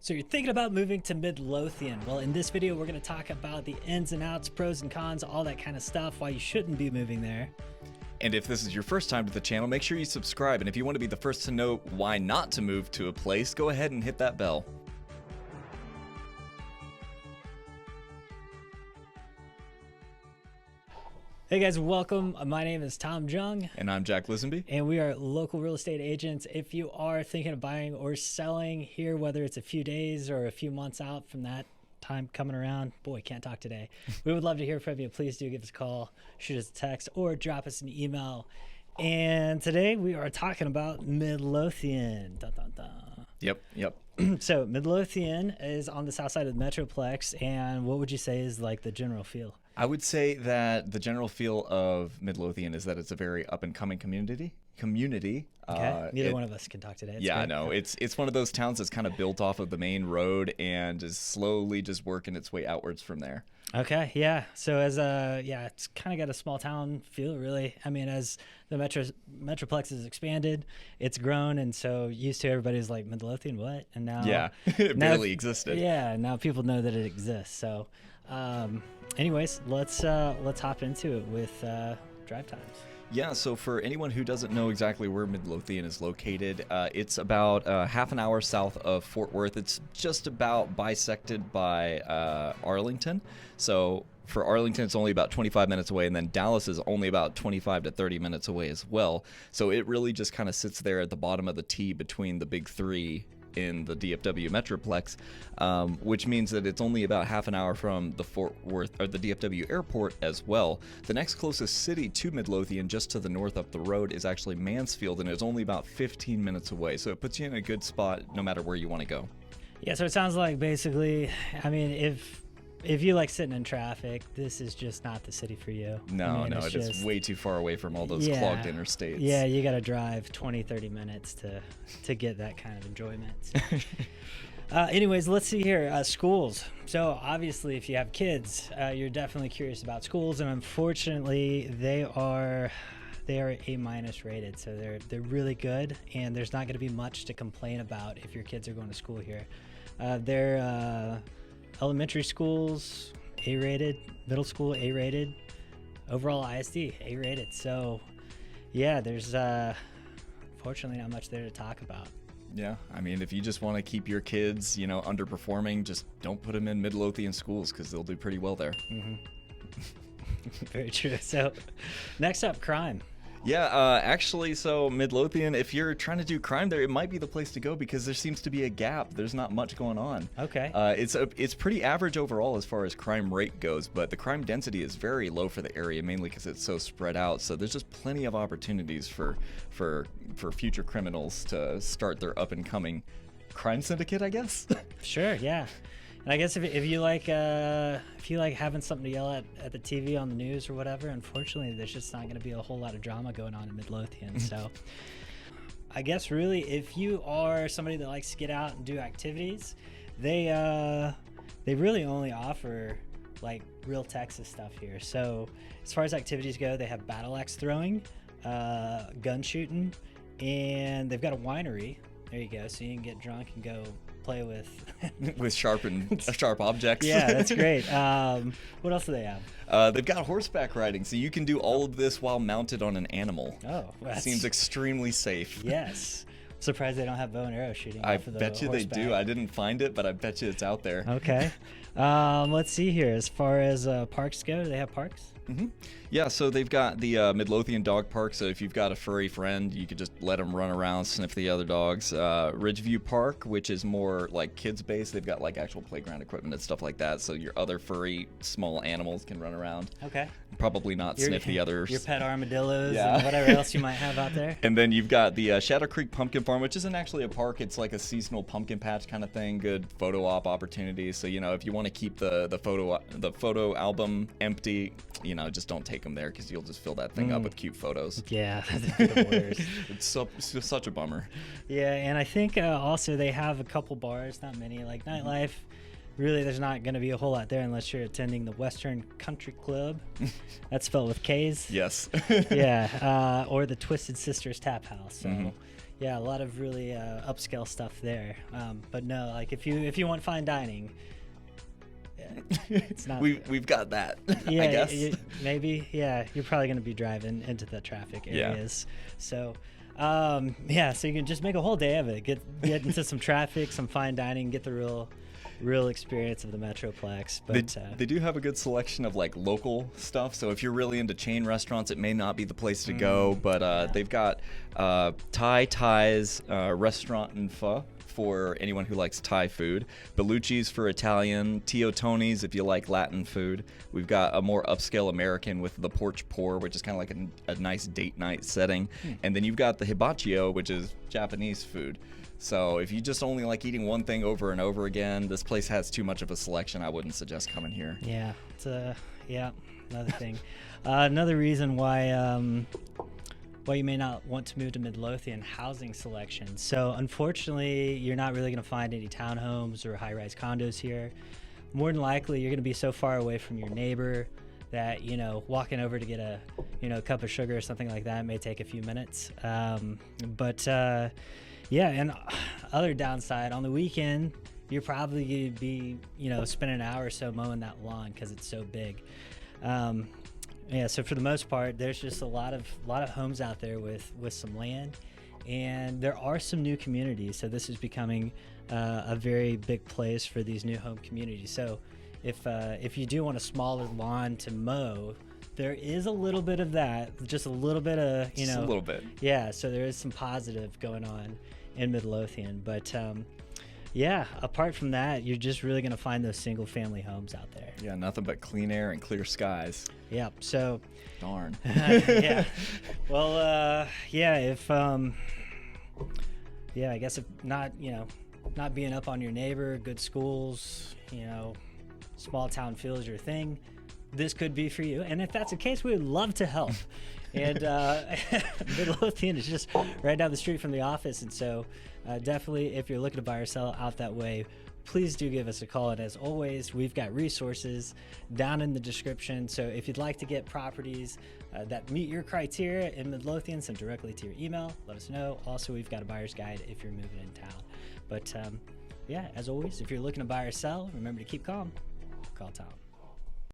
So you're thinking about moving to Midlothian. Well, in this video, we're going to talk about the ins and outs, pros and cons, all that kind of stuff, why you shouldn't be moving there. And if this is your first time to the channel, make sure you subscribe. And if you want to be the first to know why not to move to a place, go ahead and hit that bell. Hey guys, welcome. My name is Tom Jung. And I'm Jack Lisenby. And we are local real estate agents. If you are thinking of buying or selling here, whether it's a few days or a few months out from that time coming around, boy, can't talk today. We would love to hear from you. Please do give us a call, shoot us a text, or drop us an email. And today we are talking about Midlothian. Dun, dun, dun. Yep. So Midlothian is on the south side of the Metroplex. And what would you say is like the general feel? I would say that the general feel of Midlothian is that it's a very up-and-coming community. Okay. Neither one of us can talk today. I know. It's one of those towns that's kind of built off of the main road and is slowly just working its way outwards from there. Okay, yeah. So it's kind of got a small town feel, really. I mean, as the Metroplex has expanded, it's grown, and so used to everybody's like, Midlothian, what? And now it barely existed. Yeah, now people know that it exists. So, anyways, let's hop into it with drive times. Yeah, so for anyone who doesn't know exactly where Midlothian is located, it's about half an hour south of Fort Worth. It's just about bisected by Arlington. So for Arlington, it's only about 25 minutes away, and then Dallas is only about 25 to 30 minutes away as well. So it really just kind of sits there at the bottom of the T between the big three in the DFW Metroplex, which means that it's only about half an hour from the Fort Worth or the DFW airport as well. The next closest city to Midlothian, just to the north up the road, is actually Mansfield, and it's only about 15 minutes away. So it puts you in a good spot no matter where you want to go. Yeah, so it sounds like basically, I mean, if you like sitting in traffic, this is just not the city for you. No, it's way too far away from all those clogged interstates. Yeah, you got to drive 20-30 minutes to get that kind of enjoyment. Anyways, let's see here. Schools. So obviously, if you have kids, you're definitely curious about schools, and unfortunately, they are A- rated, so they're really good, and there's not going to be much to complain about if your kids are going to school here. They're elementary schools A-rated, middle school A-rated, overall ISD A-rated. So yeah, there's fortunately not much there to talk about. Yeah, I mean, if you just want to keep your kids, underperforming, just don't put them in Midlothian schools because they'll do pretty well there. Mm-hmm. Very true. So next up, crime. Yeah, actually, so Midlothian, if you're trying to do crime there, it might be the place to go because there seems to be a gap. There's not much going on. Okay. It's pretty average overall as far as crime rate goes, but the crime density is very low for the area, mainly because it's so spread out. So there's just plenty of opportunities for future criminals to start their up-and-coming crime syndicate, I guess. Sure, yeah. And I guess if you like having something to yell at the TV on the news or whatever, unfortunately, there's just not going to be a whole lot of drama going on in Midlothian. So I guess really, if you are somebody that likes to get out and do activities, they really only offer like real Texas stuff here. So as far as activities go, they have battle axe throwing, gun shooting, and they've got a winery. There you go. So you can get drunk and go play with sharp objects. Yeah, that's great. What else do they have? They've got horseback riding, so you can do all of this while mounted on an animal. Oh, seems extremely safe. Yes. I'm surprised they don't have bow and arrow shooting. I bet you they do. I didn't find it, but I bet you it's out there. Okay. Let's see here. As far as parks go, do they have parks? Mm-hmm. Yeah, so they've got the Midlothian Dog Park, so if you've got a furry friend, you could just let them run around, sniff the other dogs. Ridgeview Park, which is more like kids-based, they've got like actual playground equipment and stuff like that, so your other furry small animals can run around. Okay. Probably not sniff the others. Your pet armadillos and whatever else you might have out there. And then you've got the Shadow Creek Pumpkin Farm, which isn't actually a park, it's like a seasonal pumpkin patch kind of thing, good photo op opportunity. So, if you want to keep the photo album empty, just don't take them there because you'll just fill that thing up with cute photos. Yeah, that's the worst. It's such a bummer. Yeah, and I think also they have a couple bars, not many, like Nightlife. Really, there's not going to be a whole lot there unless you're attending the Western Country Club. That's spelled with K's. Yes. Yeah, or the Twisted Sisters Tap House. So Yeah, a lot of really upscale stuff there. But no, like if you want fine dining, it's not. We've got that. Yeah, I guess. maybe. Yeah, you're probably going to be driving into the traffic areas. So, so you can just make a whole day of it. Get into some traffic, some fine dining, get the real experience of the Metroplex. But they do have a good selection of like local stuff. So if you're really into chain restaurants, it may not be the place to go. But they've got Thai's restaurant and pho for anyone who likes Thai food, Bellucci's for Italian, Tio Tony's if you like Latin food. We've got a more upscale American with the Porch Pour, which is kind of like a nice date night setting. And then you've got the Hibachi-o, which is Japanese food. So if you just only like eating one thing over and over again, this place has too much of a selection. I wouldn't suggest coming here. Yeah, it's another thing. Another reason why you may not want to move to Midlothian, housing selection. So unfortunately, you're not really going to find any townhomes or high-rise condos here. More than likely, you're going to be so far away from your neighbor that, walking over to get a, cup of sugar or something like that may take a few minutes. And other downside, on the weekend, you're probably going to be, spending an hour or so mowing that lawn because it's so big. So for the most part, there's just a lot of homes out there with some land, and there are some new communities. So this is becoming a very big place for these new home communities. So if you do want a smaller lawn to mow, there is a little bit of that, just a little bit of Just a little bit. Yeah, so there is some positive going on in Midlothian, but apart from that, you're just really going to find those single family homes out there. Yeah, nothing but clean air and clear skies. Yeah, so darn. yeah. Well, if I guess if not, not being up on your neighbor, good schools, small town feel is your thing, this could be for you. And if that's the case, we would love to help. And Midlothian is just right down the street from the office, and so definitely, if you're looking to buy or sell out that way, please do give us a call. And as always, we've got resources down in the description. So if you'd like to get properties that meet your criteria in Midlothian, send directly to your email. Let us know. Also, we've got a buyer's guide if you're moving in town. But as always, if you're looking to buy or sell, remember to keep calm. Call Tom.